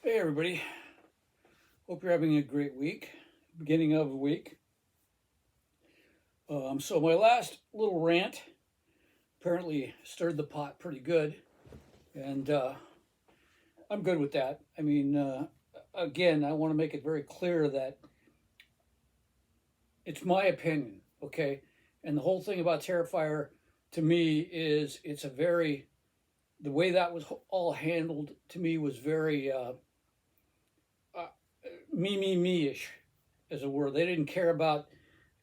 Hey everybody, hope you're having a great week, beginning of the week. So my last little rant apparently stirred the pot pretty good, and I'm good with that. I mean, again, I want to make it very clear that it's my opinion, okay? And the whole thing about Terrifier to me is the way that was all handled to me was very uh, me ish, as it were. They didn't care about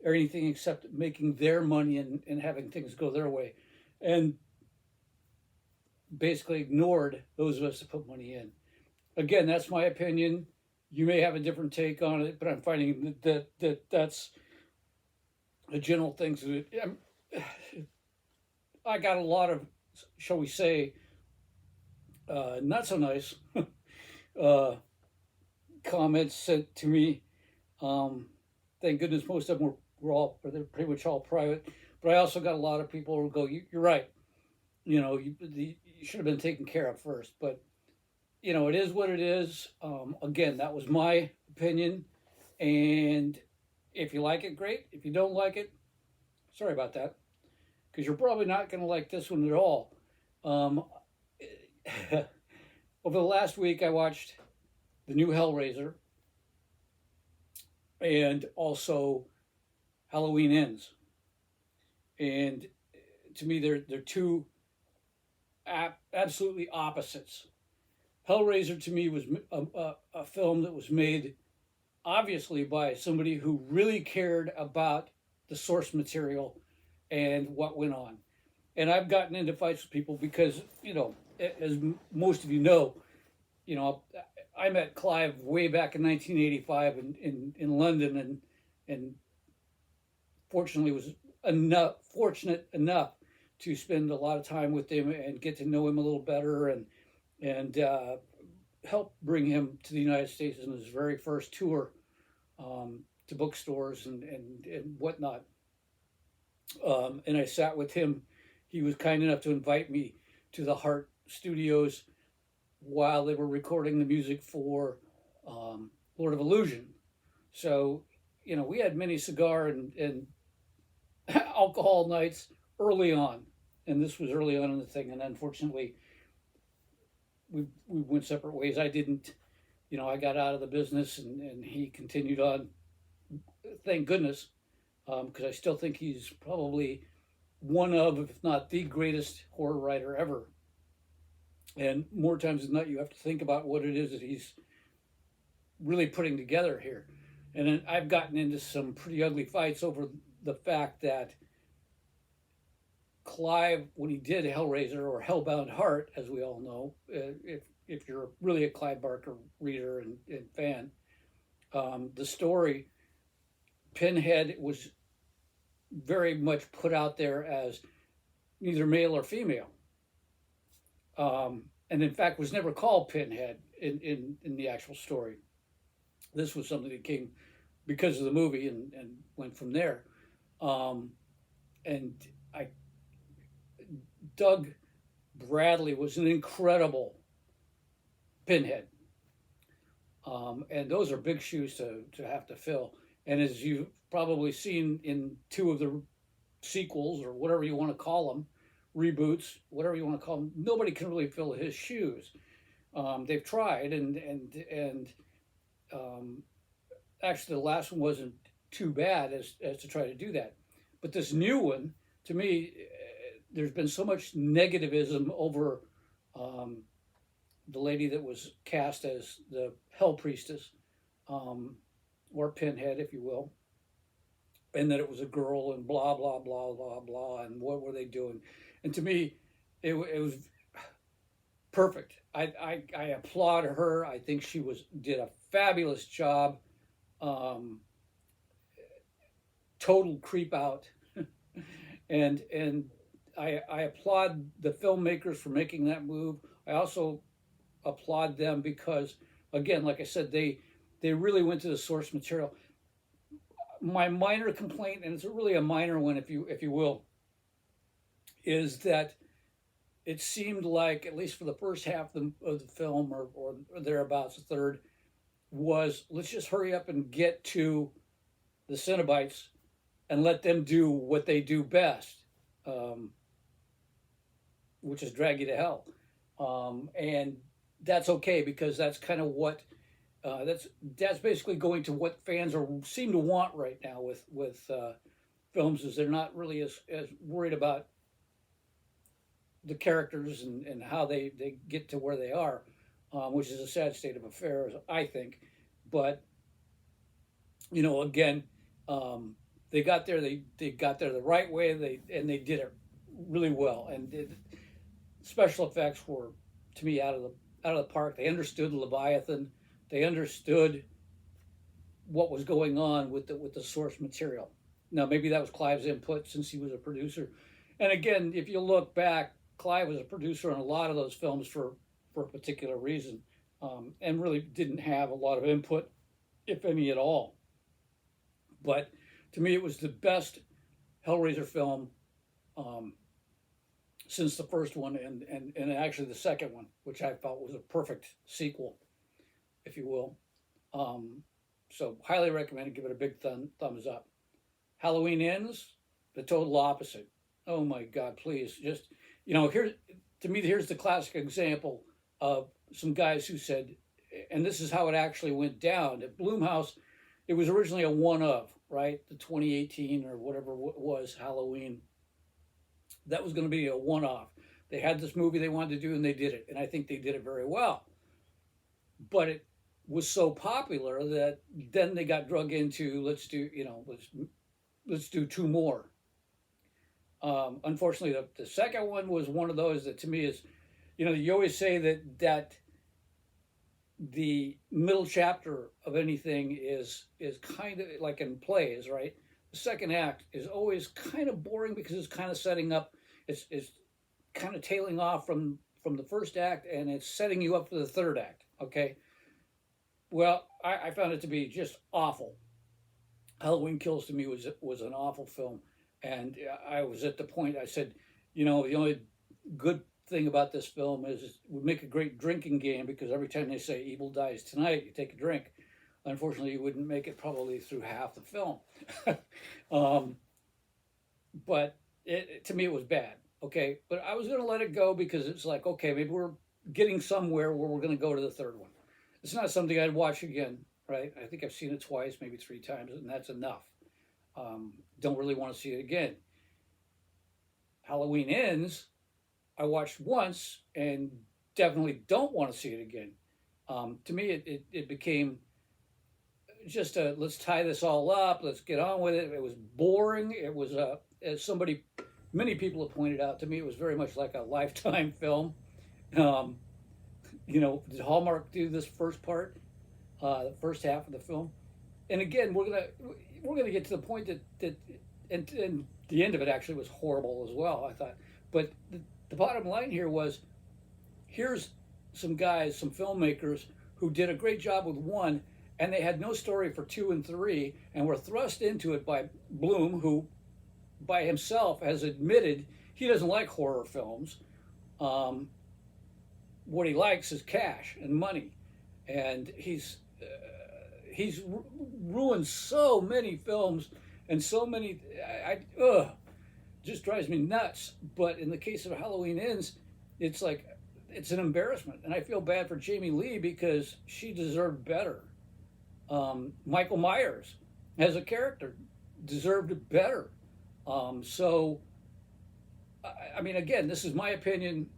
or anything except making their money and having things go their way, and basically ignored those of us that put money in. Again, that's my opinion. You may have a different take on it, but I'm finding that's a general thing. So I got a lot of, shall we say, not so nice uh, comments sent to me. Thank goodness most of them they're pretty much all private. But I also got a lot of people who go, "You're right. You should have been taken care of first." But it is what it is. Again, that was my opinion, and if you like it, great. If you don't like it, sorry about that, because you're probably not going to like this one at all. Um, Over the last week, I watched the new Hellraiser and also Halloween Ends, and to me, they're two absolutely opposites. Hellraiser to me was a film that was made obviously by somebody who really cared about the source material and what went on. And I've gotten into fights with people because, as most of you know, I met Clive way back in 1985 in London, and fortunately was fortunate enough to spend a lot of time with him and get to know him a little better and help bring him to the United States in his very first tour to bookstores and whatnot. And I sat with him. He was kind enough to invite me to the Heart Studios while they were recording the music for Lord of Illusion. So, we had many cigar and alcohol nights early on. And this was early on in the thing. And unfortunately, we went separate ways. I didn't, I got out of the business and he continued on. Thank goodness, because I still think he's probably one of, if not the greatest horror writer ever. And more times than not, you have to think about what it is that he's really putting together here. And then I've gotten into some pretty ugly fights over the fact that Clive, when he did Hellraiser or Hellbound Heart, as we all know, if you're really a Clive Barker reader and fan, the story, Pinhead was very much put out there as neither male or female. And in fact was never called Pinhead in the actual story. This was something that came because of the movie and went from there. And Doug Bradley was an incredible Pinhead. And those are big shoes to have to fill. And as you've probably seen in two of the sequels, or whatever you want to call them, reboots, whatever you want to call them, nobody can really fill his shoes. They've tried, and actually the last one wasn't too bad as to try to do that. But this new one, to me, there's been so much negativism over the lady that was cast as the Hell Priestess, or Pinhead, if you will, and that it was a girl and blah, blah, blah, blah, blah, and what were they doing? And to me, it was perfect. I applaud her. I think she did a fabulous job. Total creep out. and I applaud the filmmakers for making that move. I also applaud them because, again, like I said, they really went to the source material. My minor complaint, and it's really a minor one, if you will, is that it seemed like, at least for the first half of the film, or thereabouts, the third, was let's just hurry up and get to the Cenobites and let them do what they do best, um, which is drag you to hell. And that's okay, because that's kind of what that's basically going to what fans are seem to want right now with films, is they're not really as worried about the characters and how they get to where they are, which is a sad state of affairs, I think. But again, they got there. They got there the right way. They did it really well. And special effects were, to me, out of the park. They understood Leviathan. They understood what was going on with the source material. Now, maybe that was Clive's input, since he was a producer. And again, if you look back, Clive was a producer on a lot of those films for a particular reason, and really didn't have a lot of input, if any at all. But to me, it was the best Hellraiser film since the first one, and actually the second one, which I felt was a perfect sequel, if you will. So highly recommend it. Give it a big thumbs up. Halloween Ends, the total opposite. Oh my God, please. Just, here's the classic example of some guys who said, and this is how it actually went down. At Blumhouse, it was originally a one of, right? The 2018 or whatever it was, Halloween. That was going to be a one-off. They had this movie they wanted to do, and they did it. And I think they did it very well. But it was so popular that then they got drug into, let's do two more. Unfortunately, the second one was one of those that, to me, is, you always say that the middle chapter of anything is kind of like in plays, right? The second act is always kind of boring, because it's kind of setting up, it's kind of tailing off from the first act, and it's setting you up for the third act, okay? Well, I found it to be just awful. Halloween Kills, to me, was an awful film. And I was at the point, I said, the only good thing about this film is it would make a great drinking game, because every time they say evil dies tonight, you take a drink. Unfortunately, you wouldn't make it probably through half the film. But to me, it was bad. Okay, but I was going to let it go, because it's like, okay, maybe we're getting somewhere where we're going to go to the third one. It's not something I'd watch again, right? I think I've seen it twice, maybe 3 times, and that's enough. Don't really want to see it again. Halloween Ends, I watched once and definitely don't want to see it again. To me, it became just let's tie this all up, let's get on with it. It was boring. It was, as many people have pointed out to me, it was very much like a Lifetime film. Did Hallmark do this first part, the first half of the film? And again, we're gonna get to the point that and the end of it actually was horrible as well, I thought. But the bottom line here was, here's some guys, some filmmakers who did a great job with 1, and they had no story for 2 and 3, and were thrust into it by Bloom, who by himself has admitted he doesn't like horror films. What he likes is cash and money, and he's ruined so many films, and so many, just drives me nuts. But in the case of Halloween Ends, it's like, it's an embarrassment, and I feel bad for Jamie Lee, because she deserved better. Michael Myers, as a character, deserved better. So, I mean, again, this is my opinion.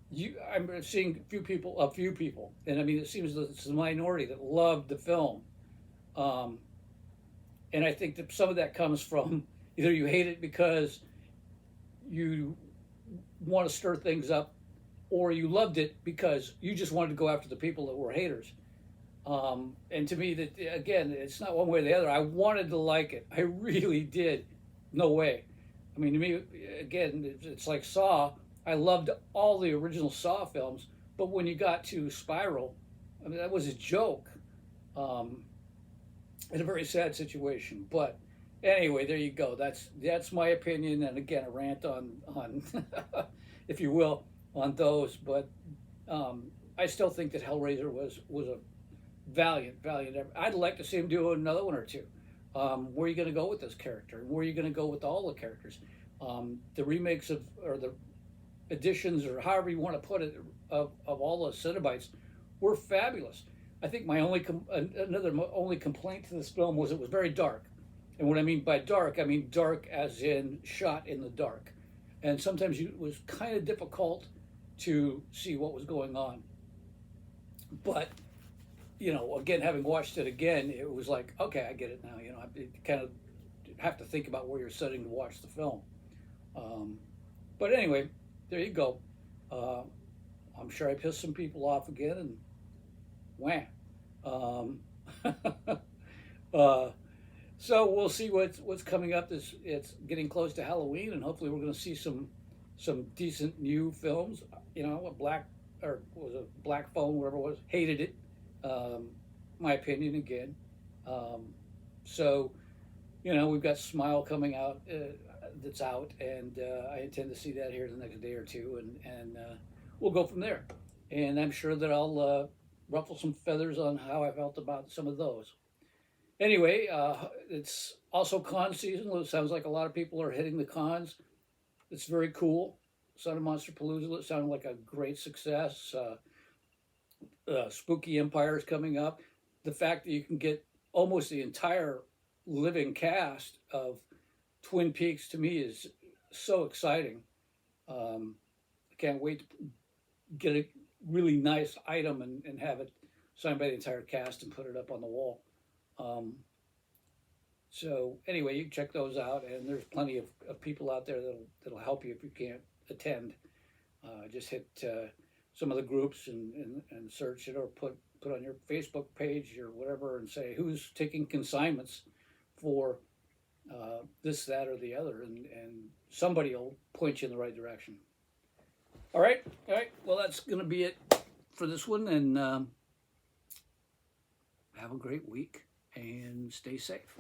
I'm seeing a few people, and I mean, it seems that it's a minority that loved the film. And I think that some of that comes from either you hate it because you want to stir things up, or you loved it because you just wanted to go after the people that were haters. And to me, that again, it's not one way or the other. I wanted to like it. I really did. No way. I mean, to me, again, it's like Saw. I loved all the original Saw films, but when you got to Spiral, I mean, that was a joke. In a very sad situation. But anyway, there you go. That's my opinion, and again, a rant on if you will, on those, but I still think that Hellraiser was a valiant. I'd like to see him do another one or two. Where are you going to go with this character? Where are you going to go with all the characters? The remakes of, or the editions, or however you want to put it, of all the Cenobites were fabulous. I think my only complaint to this film was it was very dark. And what I mean by dark, I mean dark as in shot in the dark. And sometimes it was kind of difficult to see what was going on. But, you know, again, having watched it again, it was like, okay, I get it now. You know, I kind of have to think about where you're sitting to watch the film. But anyway, there you go. I'm sure I pissed some people off again, and wham. So we'll see what's coming up. It's getting close to Halloween, and hopefully we're going to see some decent new films. You know, Black Phone, whatever it was, hated it. My opinion again. So, you know, we've got Smile coming out. That's out, and I intend to see that here the next day or two, and we'll go from there. And I'm sure that I'll ruffle some feathers on how I felt about some of those. Anyway, it's also con season. It sounds like a lot of people are hitting the cons. It's very cool. Son of Monsterpalooza sounded like a great success. Spooky Empire is coming up. The fact that you can get almost the entire living cast of Twin Peaks, to me, is so exciting. I can't wait to get a really nice item and have it signed by the entire cast and put it up on the wall. So anyway, you can check those out, and there's plenty of people out there that'll help you if you can't attend. Just hit some of the groups and search it, or put on your Facebook page or whatever, and say who's taking consignments for this, that, or the other, and somebody will point you in the right direction. All right. Well, that's going to be it for this one, and have a great week and stay safe.